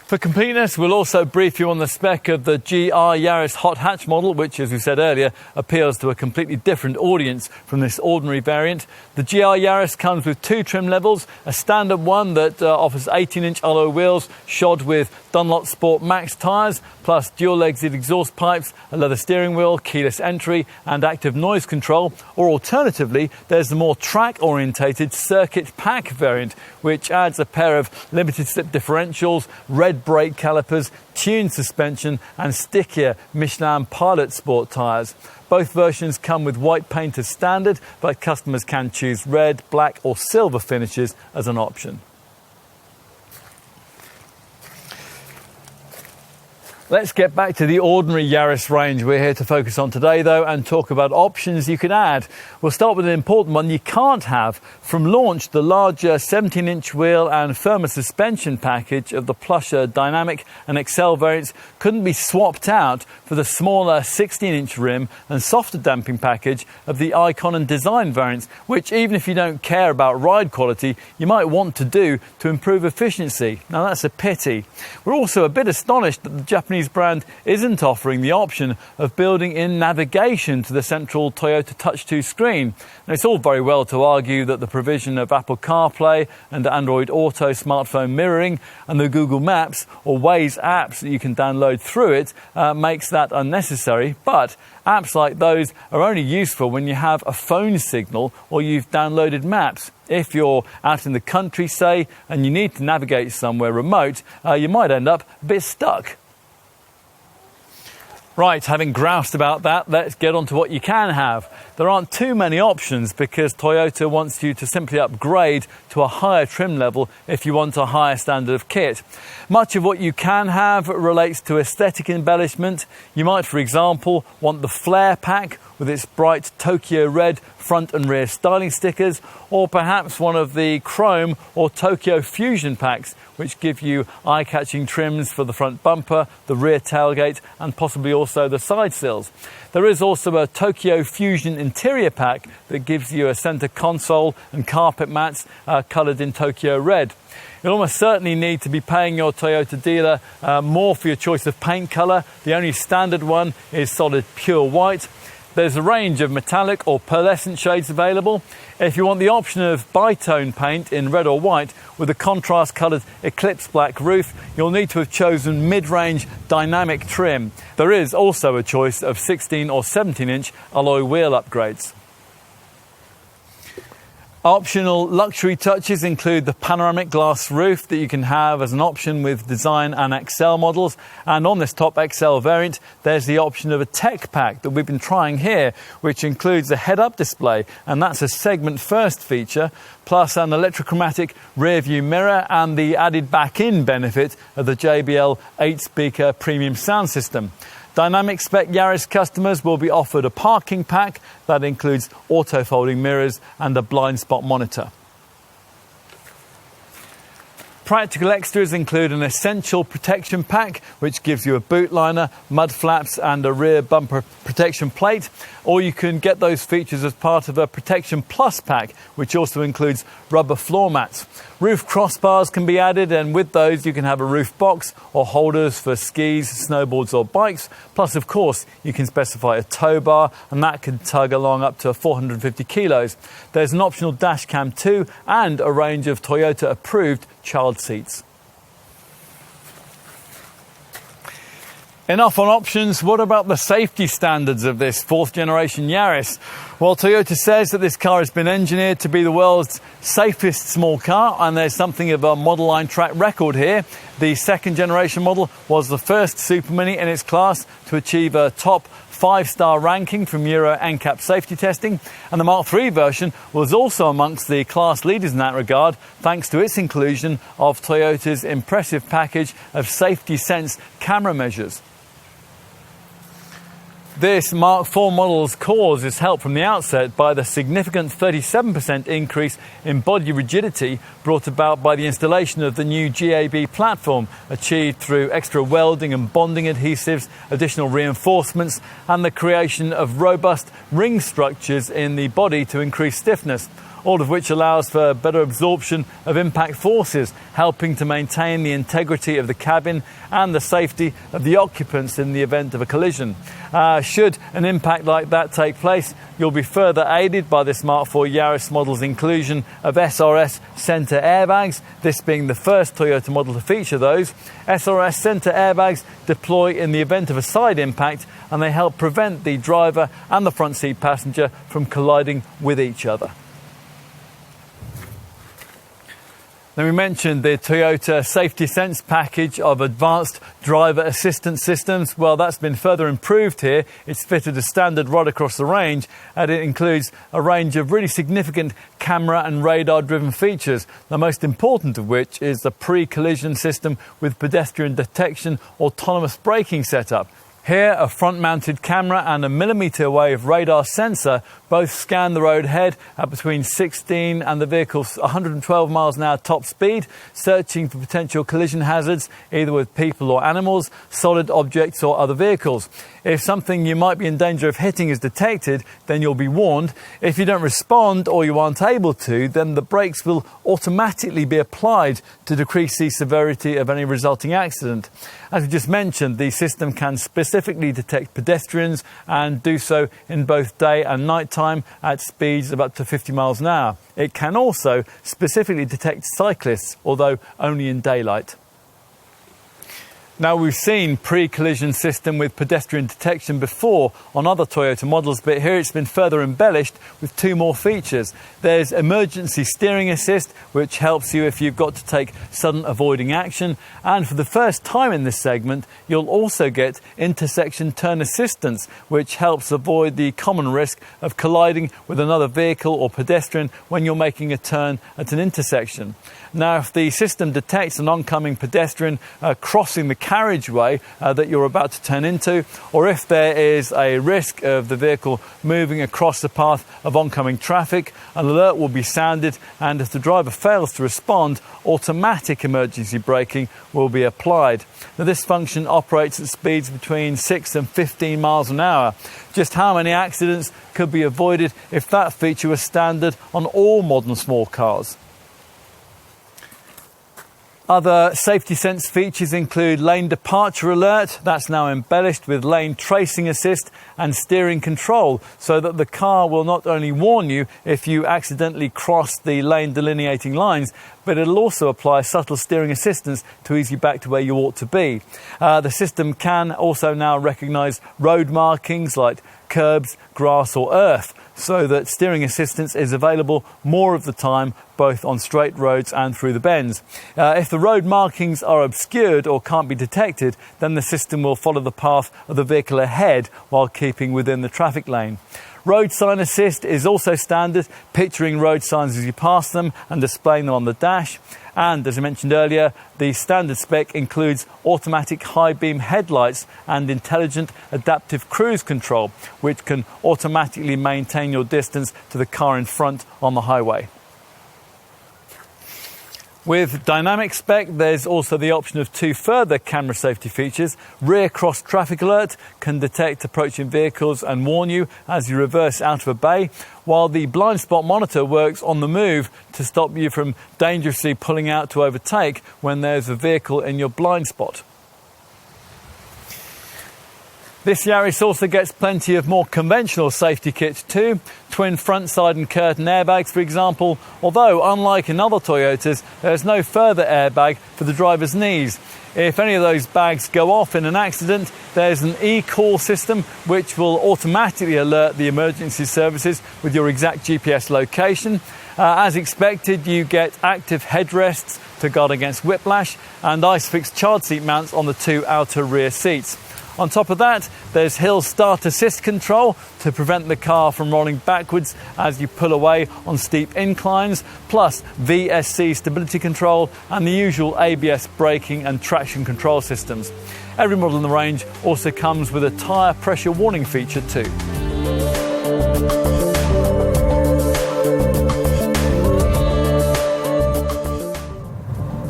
For completeness, we'll also brief you on the spec of the GR Yaris hot hatch model, which, as we said earlier, appeals to a completely different audience from this ordinary variant. The GR Yaris comes with 2 trim levels, a standard one that offers 18-inch alloy wheels shod with Dunlop Sport Max tyres, plus dual-exit exhaust pipes, a leather steering wheel, keyless entry and active noise control. Or alternatively, there's the more track-orientated circuit pack variant, which adds a pair of limited slip differentials, red brake calipers, tuned suspension and stickier Michelin Pilot Sport tyres. Both versions come with white paint as standard, but customers can choose red, black or silver finishes as an option. Let's get back to the ordinary Yaris range we're here to focus on today, though, and talk about options you can add. We'll start with an important one you can't have. From launch, the larger 17-inch wheel and firmer suspension package of the plusher Dynamic and XL variants couldn't be swapped out for the smaller 16-inch rim and softer damping package of the Icon and Design variants, which, even if you don't care about ride quality, you might want to do to improve efficiency. Now, that's a pity. We're also a bit astonished that the Japanese brand isn't offering the option of building in navigation to the central Toyota Touch2 screen. Now, it's all very well to argue that the provision of Apple CarPlay and Android Auto smartphone mirroring and the Google Maps or Waze apps that you can download through it makes that unnecessary, but apps like those are only useful when you have a phone signal or you've downloaded maps. If you're out in the country, say, and you need to navigate somewhere remote, you might end up a bit stuck. Right, having groused about that, let's get on to what you can have. There aren't too many options because Toyota wants you to simply upgrade to a higher trim level if you want a higher standard of kit. Much of what you can have relates to aesthetic embellishment. You might, for example, want the Flair pack with its bright Tokyo red front and rear styling stickers, or perhaps one of the Chrome or Tokyo Fusion packs, which give you eye-catching trims for the front bumper, the rear tailgate, and possibly also the side sills. There is also a Tokyo Fusion interior pack that gives you a centre console and carpet mats coloured in Tokyo red. You'll almost certainly need to be paying your Toyota dealer more for your choice of paint colour. The only standard one is solid pure white. There's a range of metallic or pearlescent shades available. If you want the option of bitone paint in red or white with a contrast coloured Eclipse black roof, you'll need to have chosen mid-range dynamic trim. There is also a choice of 16 or 17-inch alloy wheel upgrades. Optional luxury touches include the panoramic glass roof that you can have as an option with Design and XL models. And on this top XL variant, there's the option of a tech pack that we've been trying here, which includes a head-up display, and that's a segment-first feature, plus an electrochromatic rear-view mirror and the added back-in benefit of the JBL 8-speaker premium sound system. Dynamic Spec Yaris customers will be offered a parking pack that includes auto-folding mirrors and a blind spot monitor. Practical extras include an essential protection pack, which gives you a boot liner, mud flaps and a rear bumper protection plate. Or you can get those features as part of a Protection Plus pack, which also includes rubber floor mats. Roof crossbars can be added, and with those you can have a roof box or holders for skis, snowboards or bikes. Plus, of course, you can specify a tow bar, and that can tug along up to 450 kilos. There's an optional dash cam too, and a range of Toyota-approved child seats. Enough on options. What about the safety standards of this fourth generation Yaris? Well, Toyota says that this car has been engineered to be the world's safest small car, and there's something of a model line track record here. The second generation model was the first supermini in its class to achieve a top 5-star ranking from Euro NCAP safety testing, and the Mark III version was also amongst the class leaders in that regard, thanks to its inclusion of Toyota's impressive package of safety sense camera measures. This Mark IV model's cause is helped from the outset by the significant 37% increase in body rigidity brought about by the installation of the new GAB platform, achieved through extra welding and bonding adhesives, additional reinforcements, and the creation of robust ring structures in the body to increase stiffness, all of which allows for better absorption of impact forces, helping to maintain the integrity of the cabin and the safety of the occupants in the event of a collision. Should an impact like that take place, you'll be further aided by this Mark IV Yaris model's inclusion of SRS centre airbags, this being the first Toyota model to feature those. SRS centre airbags deploy in the event of a side impact, and they help prevent the driver and the front seat passenger from colliding with each other. Then we mentioned the Toyota Safety Sense package of advanced driver assistance systems. Well, that's been further improved here. It's fitted as standard right across the range, and it includes a range of really significant camera and radar-driven features, the most important of which is the pre-collision system with pedestrian detection autonomous braking setup. Here, a front-mounted camera and a millimetre-wave radar sensor both scan the road ahead at between 16 and the vehicle's 112 miles an hour top speed, searching for potential collision hazards, either with people or animals, solid objects or other vehicles. If something you might be in danger of hitting is detected, then you'll be warned. If you don't respond or you aren't able to, then the brakes will automatically be applied to decrease the severity of any resulting accident. As we just mentioned, the system can specifically detect pedestrians and do so in both day and night time at speeds of up to 50 miles an hour. It can also specifically detect cyclists, although only in daylight. Now, we've seen pre-collision system with pedestrian detection before on other Toyota models, but here it's been further embellished with two more features. There's emergency steering assist, which helps you if you've got to take sudden avoiding action. And for the first time in this segment, you'll also get intersection turn assistance, which helps avoid the common risk of colliding with another vehicle or pedestrian when you're making a turn at an intersection. Now, if the system detects an oncoming pedestrian crossing the carriageway that you're about to turn into, or if there is a risk of the vehicle moving across the path of oncoming traffic, an alert will be sounded, and if the driver fails to respond, automatic emergency braking will be applied. Now, this function operates at speeds between 6 and 15 miles an hour. Just how many accidents could be avoided if that feature was standard on all modern small cars? Other safety sense features include lane departure alert. That's now embellished with lane tracing assist and steering control, so that the car will not only warn you if you accidentally cross the lane delineating lines, but it'll also apply subtle steering assistance to ease you back to where you ought to be. The system can also now recognise road markings like curbs, grass or earth, so that steering assistance is available more of the time, both on straight roads and through the bends. If the road markings are obscured or can't be detected, then the system will follow the path of the vehicle ahead while keeping within the traffic lane. Road sign assist is also standard, picturing road signs as you pass them and displaying them on the dash. And as I mentioned earlier, the standard spec includes automatic high beam headlights and intelligent adaptive cruise control, which can automatically maintain your distance to the car in front on the highway. With dynamic spec, there's also the option of two further camera safety features. Rear cross traffic alert can detect approaching vehicles and warn you as you reverse out of a bay, while the blind spot monitor works on the move to stop you from dangerously pulling out to overtake when there's a vehicle in your blind spot. This Yaris also gets plenty of more conventional safety kits too. Twin front, side and curtain airbags, for example, although unlike in other Toyotas, there's no further airbag for the driver's knees. If any of those bags go off in an accident, there's an e-call system which will automatically alert the emergency services with your exact GPS location. As expected, you get active headrests to guard against whiplash and ISOFIX child seat mounts on the two outer rear seats. On top of that, there's hill start assist control to prevent the car from rolling backwards as you pull away on steep inclines, plus VSC stability control and the usual ABS braking and traction control systems. Every model in the range also comes with a tyre pressure warning feature too.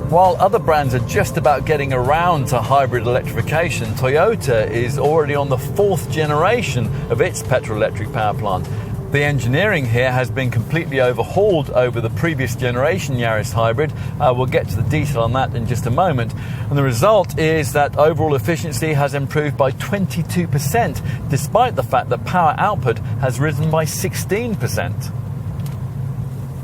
While other brands are just about getting around to hybrid electrification, Toyota is already on the 4th generation of its petrol-electric power plant. The engineering here has been completely overhauled over the previous generation Yaris hybrid. We'll get to the detail on that in just a moment. And the result is that overall efficiency has improved by 22%, despite the fact that power output has risen by 16%.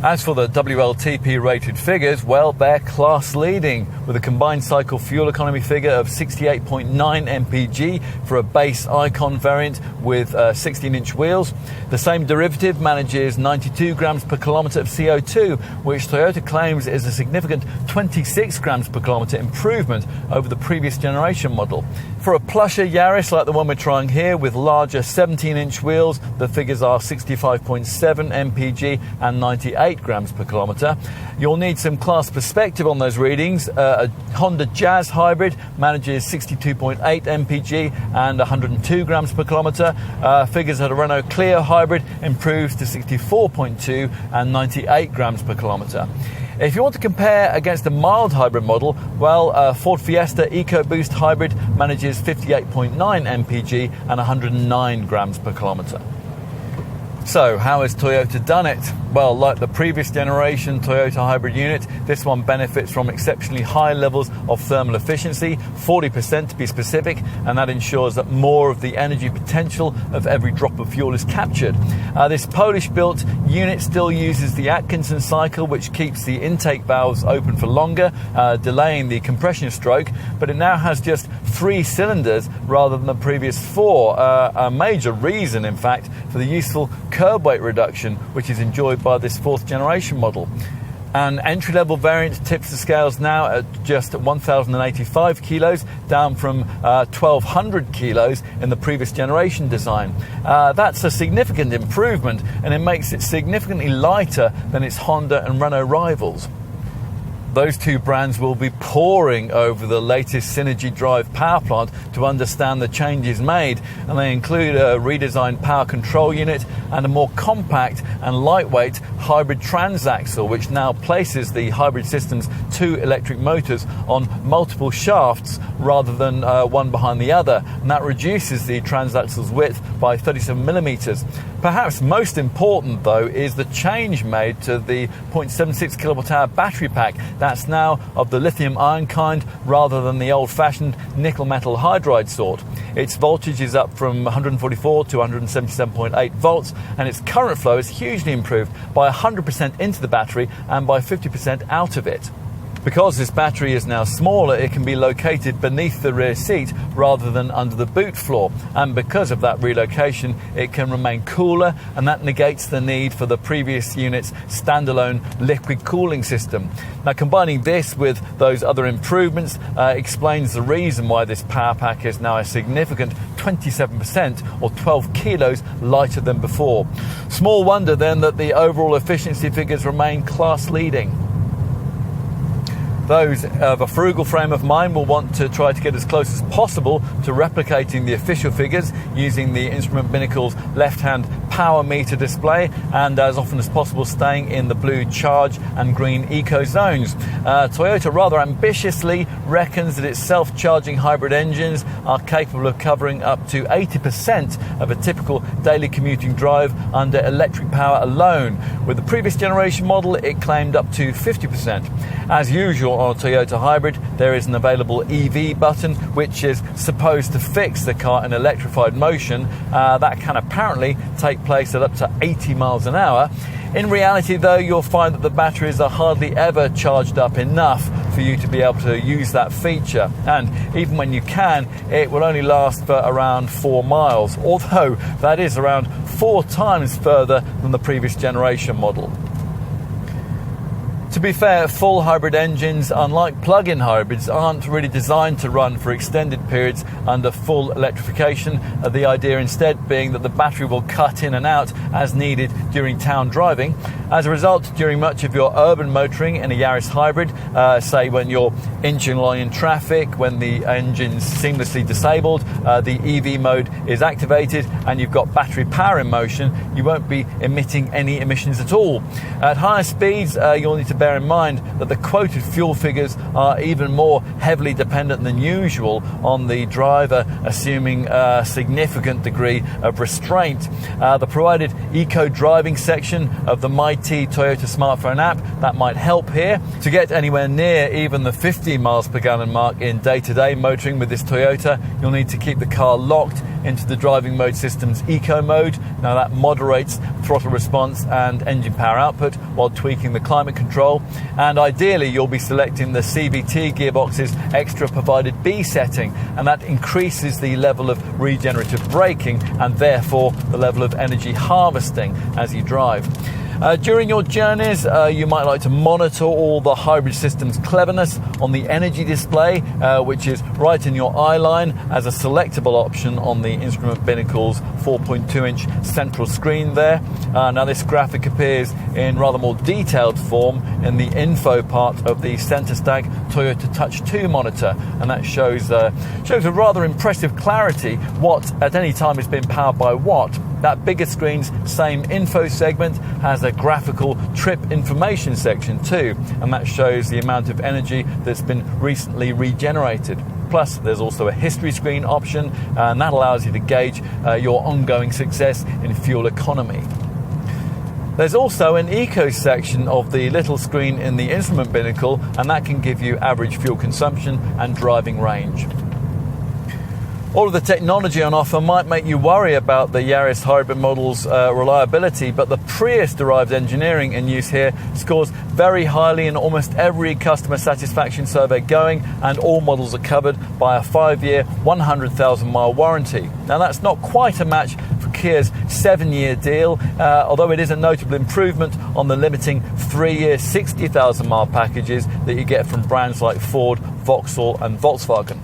As for the WLTP rated figures, well, they're class leading, with a combined cycle fuel economy figure of 68.9 mpg for a base Icon variant with 16-inch wheels. The same derivative manages 92 grams per kilometre of CO2, which Toyota claims is a significant 26 grams per kilometre improvement over the previous generation model. For a plusher Yaris like the one we're trying here with larger 17-inch wheels, the figures are 65.7 mpg and 98 grams per kilometre. You'll need some class perspective on those readings. A Honda Jazz hybrid manages 62.8 mpg and 102 grams per kilometre. Figures at a Renault Clio hybrid improves to 64.2 and 98 grams per kilometre. If you want to compare against a mild hybrid model, well, Ford Fiesta EcoBoost hybrid manages 58.9 mpg and 109 grams per kilometre. So, how has Toyota done it? Well, like the previous generation Toyota hybrid unit, this one benefits from exceptionally high levels of thermal efficiency, 40% to be specific, and that ensures that more of the energy potential of every drop of fuel is captured. This Polish-built unit still uses the Atkinson cycle, which keeps the intake valves open for longer, delaying the compression stroke, but it now has just 3 cylinders rather than the previous 4, a major reason, in fact, for the useful curb weight reduction which is enjoyed by this 4th generation model. An entry-level variant tips the scales now at just 1,085 kilos, down from 1,200 kilos in the previous generation design. That's a significant improvement, and it makes it significantly lighter than its Honda and Renault rivals. Those two brands will be poring over the latest Synergy Drive power plant to understand the changes made, and they include a redesigned power control unit and a more compact and lightweight hybrid transaxle, which now places the hybrid system's 2 electric motors on multiple shafts rather than one behind the other, and that reduces the transaxle's width by 37 millimeters. Perhaps most important, though, is the change made to the 0.76 kilowatt-hour battery pack. That's now of the lithium-ion kind rather than the old-fashioned nickel-metal hydride sort. Its voltage is up from 144 to 177.8 volts, and its current flow is hugely improved by 100% into the battery and by 50% out of it. Because this battery is now smaller, it can be located beneath the rear seat rather than under the boot floor. And because of that relocation, it can remain cooler, and that negates the need for the previous unit's standalone liquid cooling system. Now, combining this with those other improvements explains the reason why this power pack is now a significant 27% or 12 kilos lighter than before. Small wonder then that the overall efficiency figures remain class leading. Those of a frugal frame of mind will want to try to get as close as possible to replicating the official figures using the instrument binnacle's left-hand power meter display, and as often as possible staying in the blue charge and green eco zones. Toyota rather ambitiously reckons that its self-charging hybrid engines are capable of covering up to 80% of a typical daily commuting drive under electric power alone. With the previous generation model, it claimed up to 50%. As usual on a Toyota hybrid, there is an available EV button which is supposed to fix the car in electrified motion. That can apparently take place at up to 80 miles an hour. In reality, though, you'll find that the batteries are hardly ever charged up enough for you to be able to use that feature, and even when you can, it will only last for around 4 miles, although that is around 4 times further than the previous generation model. To be fair, full hybrid engines, unlike plug-in hybrids, aren't really designed to run for extended periods under full electrification, the idea instead being that the battery will cut in and out as needed during town driving. As a result, during much of your urban motoring in a Yaris hybrid, say when you're inching along in traffic, when the engine's seamlessly disabled, the EV mode is activated and you've got battery power in motion, you won't be emitting any emissions at all. At higher speeds, you'll need to bear in mind that the quoted fuel figures are even more heavily dependent than usual on the driver assuming a significant degree of restraint. The provided eco driving section of the MyT Toyota smartphone app, that might help here. To get anywhere near even the 50 miles per gallon mark in day-to-day motoring with this Toyota, you'll need to keep the car locked into the driving mode system's eco mode. Now that moderates throttle response and engine power output while tweaking the climate control, and ideally you'll be selecting the CVT gearbox's extra provided B setting, and that increases the level of regenerative braking and therefore the level of energy harvesting as you drive. During your journeys, you might like to monitor all the hybrid system's cleverness on the energy display, which is right in your eye line as a selectable option on the instrument binnacle's 4.2-inch central screen there. Now this graphic appears in rather more detailed form in the info part of the center stack Toyota Touch 2 monitor, and that shows a rather impressive clarity what at any time has been powered by what. That bigger screen's same info segment has a graphical trip information section too, and that shows the amount of energy that's been recently regenerated. Plus, there's also a history screen option, and that allows you to gauge your ongoing success in fuel economy. There's also an eco section of the little screen in the instrument binnacle, and that can give you average fuel consumption and driving range. All of the technology on offer might make you worry about the Yaris hybrid model's reliability, but the Prius-derived engineering in use here scores very highly in almost every customer satisfaction survey going, and all models are covered by a 5-year, 100,000-mile warranty. Now that's not quite a match for Kia's 7-year deal, although it is a notable improvement on the limiting 3-year, 60,000-mile packages that you get from brands like Ford, Vauxhall and Volkswagen.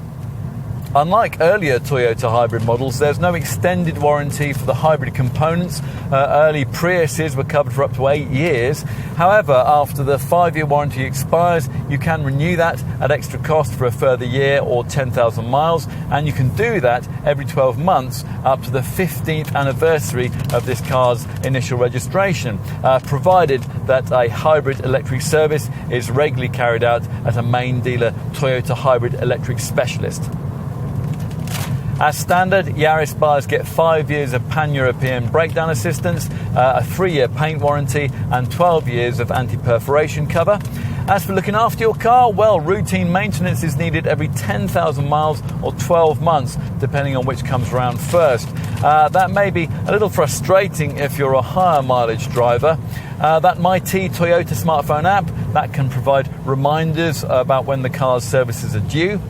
Unlike earlier Toyota hybrid models, there's no extended warranty for the hybrid components. Early Priuses were covered for up to 8 years. However, after the 5-year warranty expires, you can renew that at extra cost for a further year or 10,000 miles, and you can do that every 12 months up to the 15th anniversary of this car's initial registration, provided that a hybrid electric service is regularly carried out at a main dealer Toyota hybrid electric specialist. As standard, Yaris buyers get 5 years of pan-European breakdown assistance, a 3-year paint warranty and 12 years of anti-perforation cover. As for looking after your car, well, routine maintenance is needed every 10,000 miles or 12 months, depending on which comes around first. That may be a little frustrating if you're a higher mileage driver. That MyT Toyota smartphone app, that can provide reminders about when the car's services are due.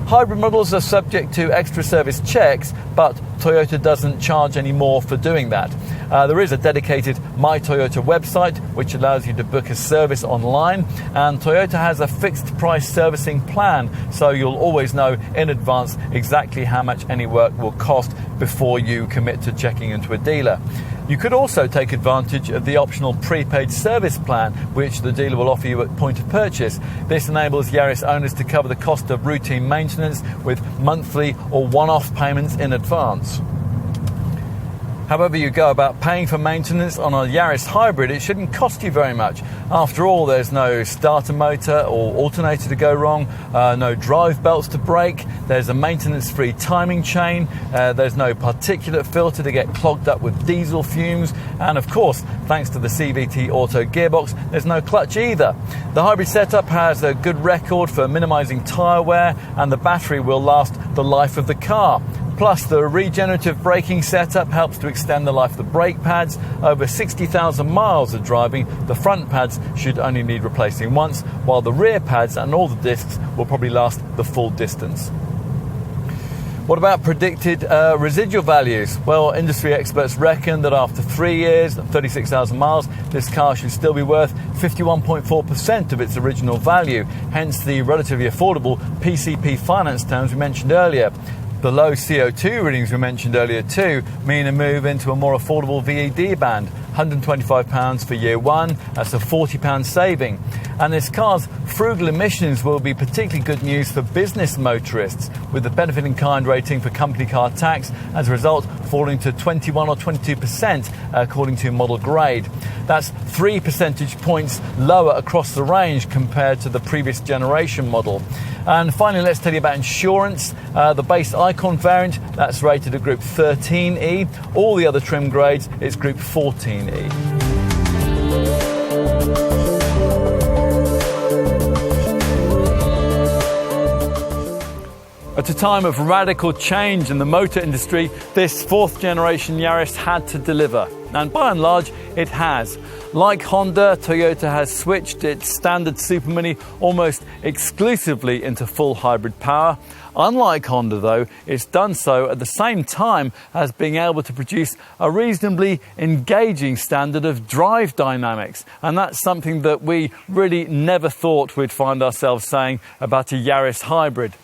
Hybrid models are subject to extra service checks, but Toyota doesn't charge any more for doing that. There is a dedicated My Toyota website which allows you to book a service online, and Toyota has a fixed price servicing plan, so you'll always know in advance exactly how much any work will cost before you commit to checking into a dealer. You could also take advantage of the optional prepaid service plan which the dealer will offer you at point of purchase. This enables Yaris owners to cover the cost of routine maintenance with monthly or one-off payments in advance. However you go about paying for maintenance on a Yaris hybrid, it shouldn't cost you very much. After all, there's no starter motor or alternator to go wrong, no drive belts to break, there's a maintenance-free timing chain, there's no particulate filter to get clogged up with diesel fumes, and of course, thanks to the CVT Auto gearbox, there's no clutch either. The hybrid setup has a good record for minimising tyre wear, and the battery will last the life of the car. Plus, the regenerative braking setup helps to extend the life of the brake pads. Over 60,000 miles of driving, the front pads should only need replacing once, while the rear pads and all the discs will probably last the full distance. What about predicted residual values? Well, industry experts reckon that after 3 years and 36,000 miles, this car should still be worth 51.4% of its original value, hence the relatively affordable PCP finance terms we mentioned earlier. The low CO2 readings we mentioned earlier too mean a move into a more affordable VED band. £125 for year one, that's a £40 saving. And this car's frugal emissions will be particularly good news for business motorists, with the benefit in kind rating for company car tax as a result falling to 21 or 22% according to model grade. That's 3 percentage points lower across the range compared to the previous generation model. And finally, let's tell you about insurance. The base Icon variant, that's rated at Group 13E. All the other trim grades, it's Group 14E. At a time of radical change in the motor industry, this fourth generation Yaris had to deliver. And by and large, it has. Like Honda, Toyota has switched its standard supermini almost exclusively into full hybrid power. Unlike Honda, though, it's done so at the same time as being able to produce a reasonably engaging standard of drive dynamics. And that's something that we really never thought we'd find ourselves saying about a Yaris hybrid.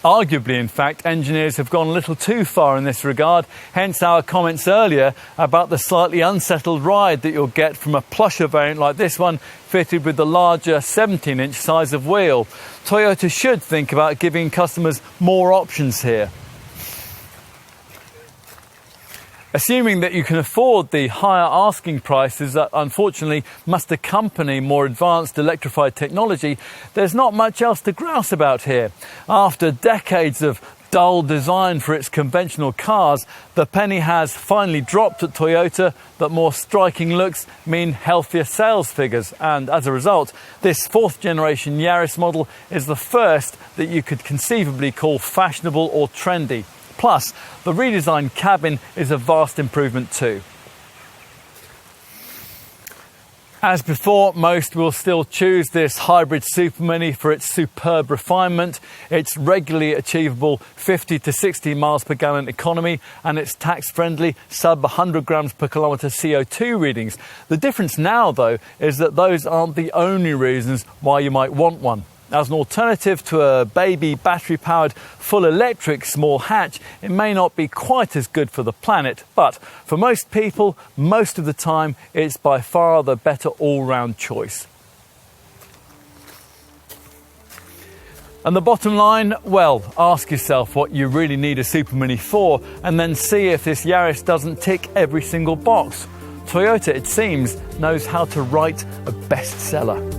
Arguably, in fact, engineers have gone a little too far in this regard, hence our comments earlier about the slightly unsettled ride that you'll get from a plusher variant like this one, fitted with the larger 17-inch size of wheel. Toyota should think about giving customers more options here. Assuming that you can afford the higher asking prices that unfortunately must accompany more advanced electrified technology, there's not much else to grouse about here. After decades of dull design for its conventional cars, the penny has finally dropped at Toyota, but more striking looks mean healthier sales figures. And as a result, this fourth generation Yaris model is the first that you could conceivably call fashionable or trendy. Plus, the redesigned cabin is a vast improvement too. As before, most will still choose this hybrid supermini for its superb refinement, its regularly achievable 50 to 60 miles per gallon economy, and its tax-friendly sub 100 grams per kilometre CO2 readings. The difference now, though, is that those aren't the only reasons why you might want one. As an alternative to a baby battery-powered full electric small hatch, it may not be quite as good for the planet, but for most people, most of the time, it's by far the better all-round choice. And the bottom line, well, ask yourself what you really need a supermini for, and then see if this Yaris doesn't tick every single box. Toyota, it seems, knows how to write a bestseller.